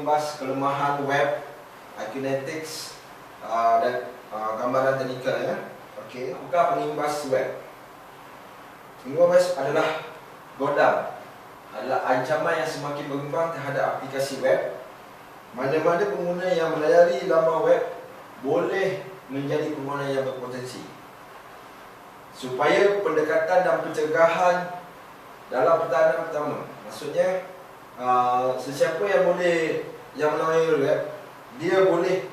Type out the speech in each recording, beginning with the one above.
mengimbas kelemahan web, Akunetics dan gambaran teknikal ya. Okey, apakah pengimbas web? Pengimbas adalah godam, adalah ancaman yang semakin berkembang terhadap aplikasi web. Mana-mana pengguna yang melayari laman web boleh menjadi pengguna yang berpotensi. Supaya pendekatan dan pencegahan dalam pertahanan pertama, maksudnya sesiapa yang melayari web, dia boleh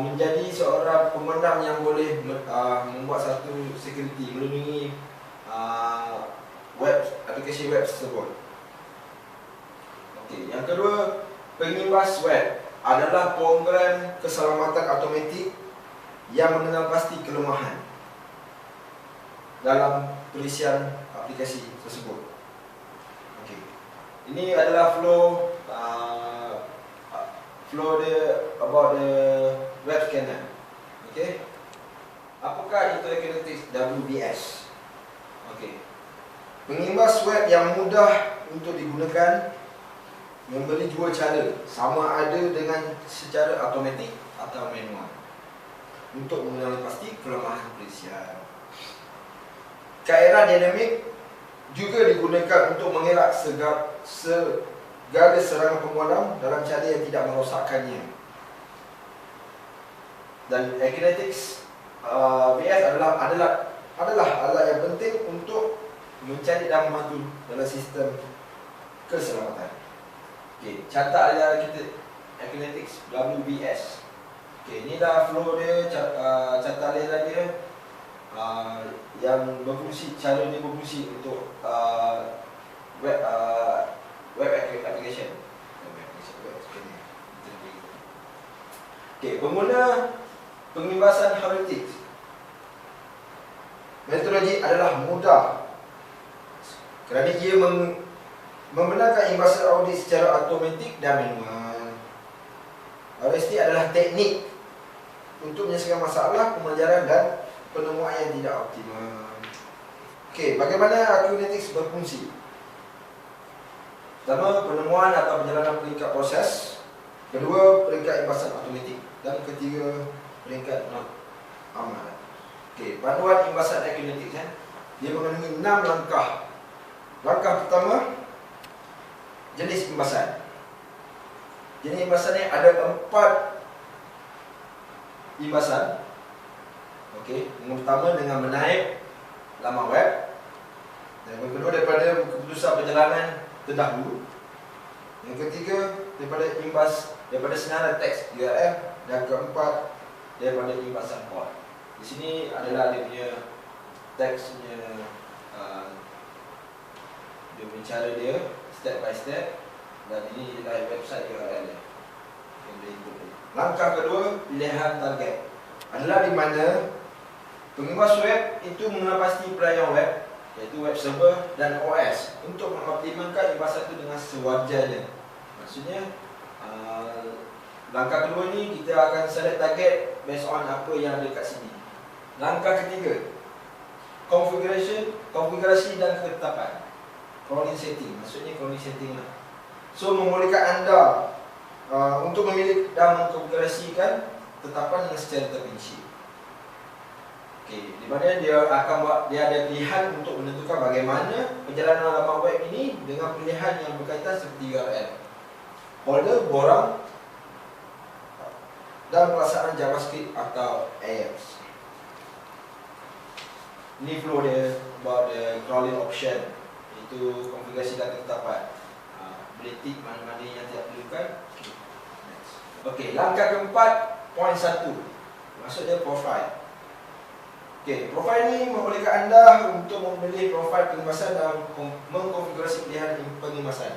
menjadi seorang pemenang yang boleh membuat satu security, melindungi aplikasi web tersebut. Okey, yang kedua, pengimbas web adalah program keselamatan automatik yang mengenal pasti kelemahan dalam perisian aplikasi tersebut. Okey, ini adalah flow about the web scanner. Okey, apakah itu Akunetics WBS? Okey, pengimbas web yang mudah untuk digunakan memberi dua cara, sama ada dengan secara automatik atau manual, untuk mengenali pasti kelemahan perisian. Kamera dinamik juga digunakan untuk mengelak segala serangan pengwadam dalam cara yang tidak merosakkannya. Dan Akunetics VS adalah alat yang penting untuk mencari dan membantu dalam sistem keselamatan. Okey, catat adalah kita Akunetics WBS. Okey, ini dah flow dia, catat dia yang berfungsi, cara dia berfungsi untuk web application. Okey, pengguna pengimbasan heuristik. Metodologi adalah mudah kerana ia membenarkan imbasan audit secara automatik dan manual. Heuristik adalah teknik untuk menyelesaikan masalah pembelajaran dan penemuan yang tidak optimal. Okey, bagaimana Akunetics berfungsi? Pertama, penemuan atau perjalanan peringkat proses. Kedua, peringkat imbasan automatik. Dan ketiga, peringkat not amal. Okey, panduan imbasan Akunetics dia mengandungi 6 langkah. Langkah pertama, jenis imbasan. Jenis imbasan ni ada 4 imbasan. Okey, yang pertama dengan menaik laman web. Dan yang kedua daripada keputusan perjalanan terdahulu. Yang ketiga daripada senarai teks URL. Dan keempat daripada imbasan port. Di sini adalah dia punya teksnya, dia punya cara dia step by step, dan ini adalah website URL dia yang boleh ikut. Langkah kedua, pilihan target, adalah di mana pengimbas web itu mengenal pasti pelayan web, iaitu web server dan OS, untuk mengoptimalkan imbasan itu dengan sewajarnya. Maksudnya langkah kedua ni kita akan select target based on apa yang ada kat sini. Langkah ketiga, konfigurasi dan ketetapan. Crawling setting, maksudnya crawling setting lah. So membolehkan anda untuk memilih dan mengkonfigurasikan tetapan dengan secara terperinci. Okey, di mana dia ada pilihan untuk menentukan bagaimana perjalanan laman web ini dengan pilihan yang berkaitan seperti URL, folder, borang dan pelaksanaan JavaScript atau AJAX. Ini flow dia about the crawling option, iaitu konfigurasi dan ketetapan. Boleh tick mana-mana yang tidak perlukan. Okey, langkah keempat, point 1, maksudnya profile. Okey, profile ni membolehkan anda untuk memilih profile pengimbasan dan mengkonfigurasi pilihan pengimbasan.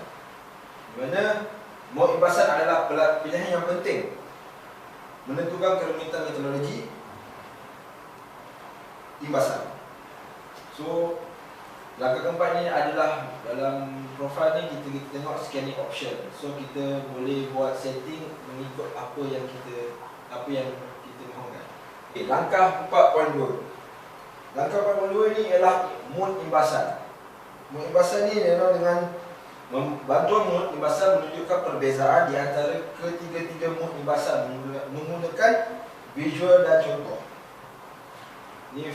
Di mana mode imbasan adalah pilihan yang penting, menentukan kerumitan metodologi imbasan. So, langkah keempat ni adalah dalam profile ni kita tengok scanning option. So, kita boleh buat setting mengikut apa yang kita mahukan. Okay, langkah 4.2. Langkah 4.2 ni ialah mode imbasan. Mode imbasan ni ialah dengan Bantuan mood imbasan menunjukkan perbezaan di antara ketiga-tiga mood imbasan menggunakan visual dan contoh. Ni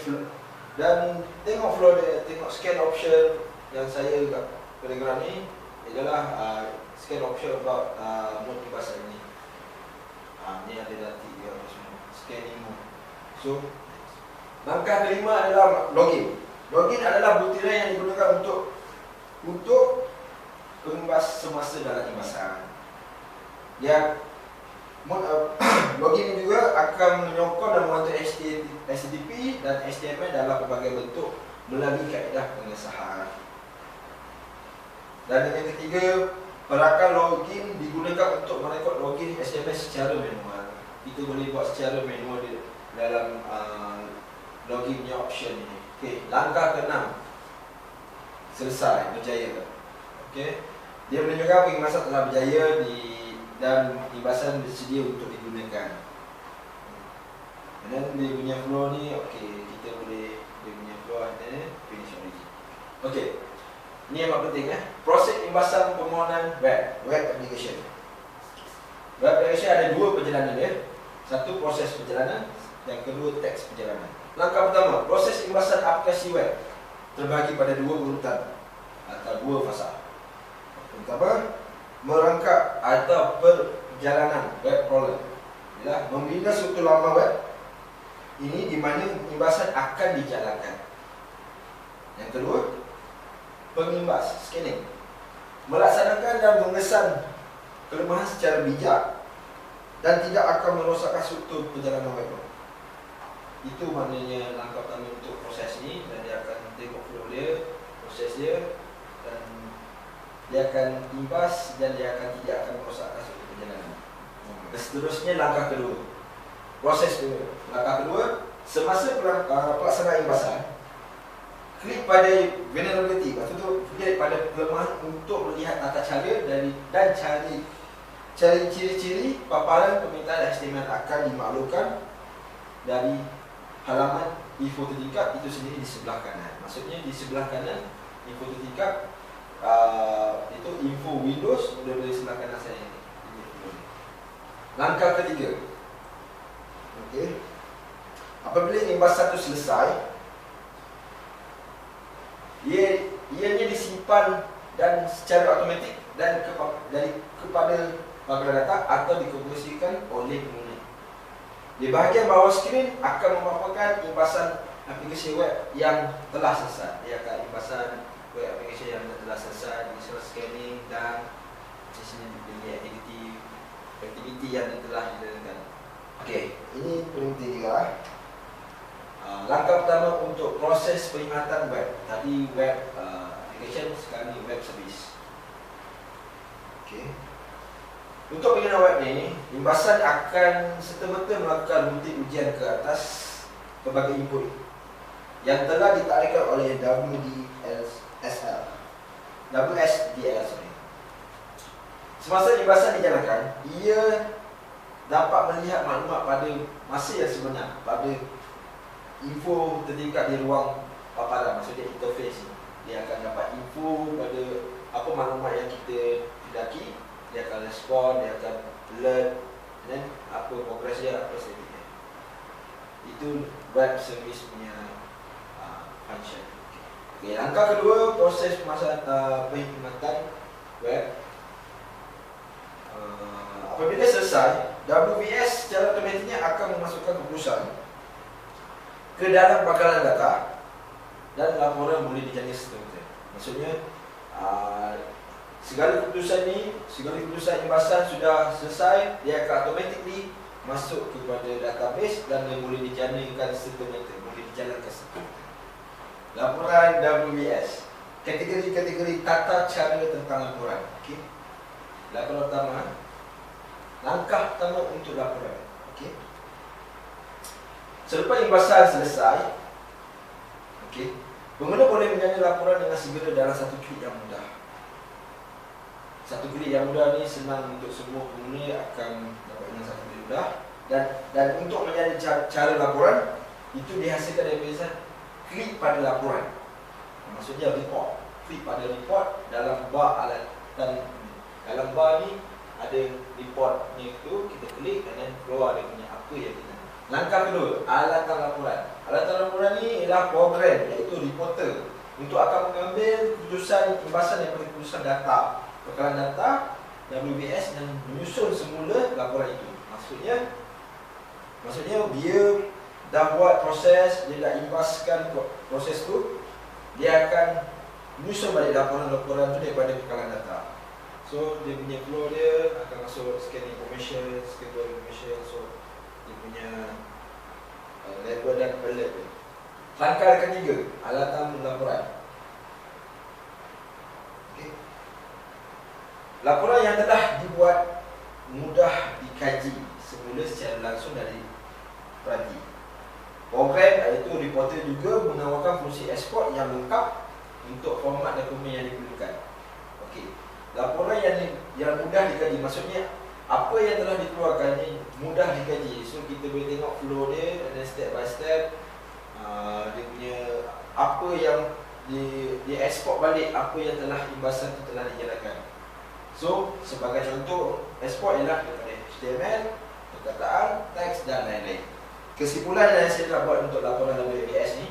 dan tengok flow dia, tengok scan option yang saya kat diagram ni adalah scan option about mood imbasan ni. Ni ada nanti dia semua scanning mode. So langkah kelima adalah login. Login adalah butiran yang digunakan untuk pengimbas semasa dalam imbasan. Login ini juga akan menyokong dan membantu HTTP dan HTML dalam pelbagai bentuk melalui kaedah pengesahan. Dan yang ketiga, perangkat login digunakan untuk merekod login HTML secara manual. Kita boleh buat secara manual di dalam login punya option ini. Okey, langkah ke-6 selesai, berjaya. Okey, dia menunjukkan pengimbasan telah berjaya dan imbasan bersedia untuk digunakan. Dan dia punya flow ni, okey, kita boleh dia punya flow ada finish origin. Okey, ni yang penting proses imbasan permohonan web application. Web application ada dua perjalanan dia. Satu proses perjalanan, yang kedua teks perjalanan. Langkah pertama, proses imbasan aplikasi web terbagi pada dua urutan atau dua fasa. Pertama, merangkap atau perjalanan web crawler. Ialah membina suatu laman web ini di mana imbasan akan dijalankan. Yang kedua, pengimbas scanning, melaksanakan dan mengesan kelemahan secara bijak dan tidak akan merosakkan struktur perjalanan web. Itu maknanya langkah pertama untuk proses ni, dan dia akan tengok flow dia, proses dia, dan dia akan imbas dan dia akan tidak akan merosakkan struktur perjalanan. Seterusnya langkah kedua, proses kedua. Langkah kedua, semasa pelaksanaan imbasan, klik pada vulnerability, lepas tu klik pada kelemahan untuk melihat tata cara dan cari ciri-ciri paparan permintaan HTML akan dimaklumkan dari halaman info terdekat itu sendiri di sebelah kanan. Maksudnya di sebelah kanan info terdekat itu info Windows sudah di sebelah kanan saya ini. Langkah ketiga. Okey. Apabila imbasan itu selesai, ianya disimpan dan secara automatik dan kepada bangsa data atau dikomunikasikan oleh pengguna. Di bahagian bawah skrin akan memaparkan imbasan aplikasi web yang telah selesai. Dia akan imbasan web aplikasi yang telah selesai, visual scanning dan di sini dia aktiviti yang telah dilakukan. Okey, ini penting juga. Langkah pertama untuk proses peringatan web. Tadi web application, sekarang ni web service. Okey. Untuk pengguna web ni, imbasan akan serta-merta melakukan butir ujian ke atas pelbagai input yang telah ditakdirkan oleh WSDL. Semasa imbasan dijalankan, ia dapat melihat maklumat pada masa yang sebenar pada info terdekat di ruang paparan, maksudnya interface ni. Dia akan dapat info pada apa maklumat yang kita tidaki. Dia akan respon, dia akan alert, dan apa progress dia, apa status dia. Itu web service punya function. Okay, langkah kedua, proses penghormatan web. Apabila selesai, WPS secara otomatiknya akan memasukkan keputusan ke dalam bakalan data dan laporan boleh dijalani seterusnya. Maksudnya segala keputusan imbasan sudah selesai, dia akan automatically masuk kepada database dan dia boleh dijalankan seterusnya, boleh dijalankan seterusnya. Laporan WPS, kategori-kategori tata cara tentang laporan. Okey. Laporan pertama, langkah pertama untuk laporan. Okey. Selepas imbasan selesai, okey, pengguna boleh menjalani laporan dengan segera dalam satu klik yang mudah. Satu klik yang mudah ni senang untuk semua pengguna akan dapat dengan satu klik mudah, dan untuk menjalani cara laporan itu dihasilkan dari biasa klik pada laporan. Maksudnya report. Klik pada report dalam bar alat dan dalam bar ni ada reportnya tu, kita klik dan keluar dia punya apa yang kita. Langkah kedua, alatan laporan. Alatan laporan ni ialah program, iaitu reporter, untuk akan mengambil keputusan imbasan daripada keputusan data, bekalan data WBS dan menyusun semula laporan itu. Maksudnya dia dah buat proses, dia dah imbaskan proses tu, dia akan menyusun balik laporan-laporan tu daripada bekalan data. So dia punya flow dia akan masuk scan information, so dia punya label dan alert tu. Langkah ketiga, alatan laporan. Okay. Laporan yang telah dibuat mudah dikaji semula secara langsung dari perhati. Program iaitu reporter juga menawarkan fungsi eksport yang lengkap untuk format dokumen yang diperlukan. Okey. Laporan yang mudah dikaji, maksudnya apa yang telah dikeluarkan ni mudah dikaji. So kita boleh tengok flow dia dan step by step dia punya apa yang di ekspor balik, apa yang telah imbasan itu telah dijalankan. So sebagai contoh ekspor ialah daripada HTML, perkataan, teks dan lain-lain. Kesimpulan yang saya nak buat untuk laporan WBS ni,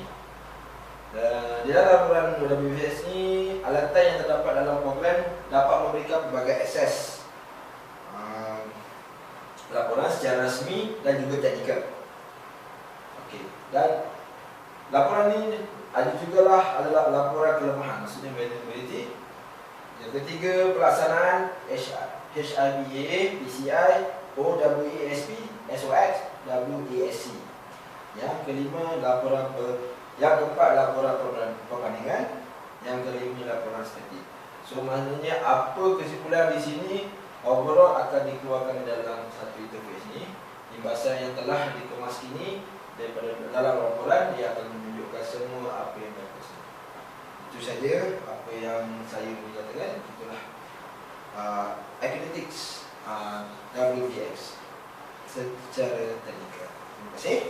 di dalam laporan WBS ni, alatan yang terdapat dalam program dapat memberikan pelbagai akses laporan secara rasmi dan juga teknikal. Okey. Dan laporan ni adalah laporan kelemahan, maksudnya vulnerability. Yang ketiga, pelaksanaan HIPAA, PCI, OWASP, SOX, WASC. Yang kelima, yang keempat, laporan perbandingan. Yang kelima, laporan statik. So maknanya apa kesimpulan di sini, overall akan dikeluarkan dalam satu interface ni. Imbasan yang telah dikemas ini daripada dalam laporan, dia akan menunjukkan semua apa yang berlaku. Itu saja apa yang saya boleh katakan. Itulah Accreditix WBS secara teknikal. Terima kasih.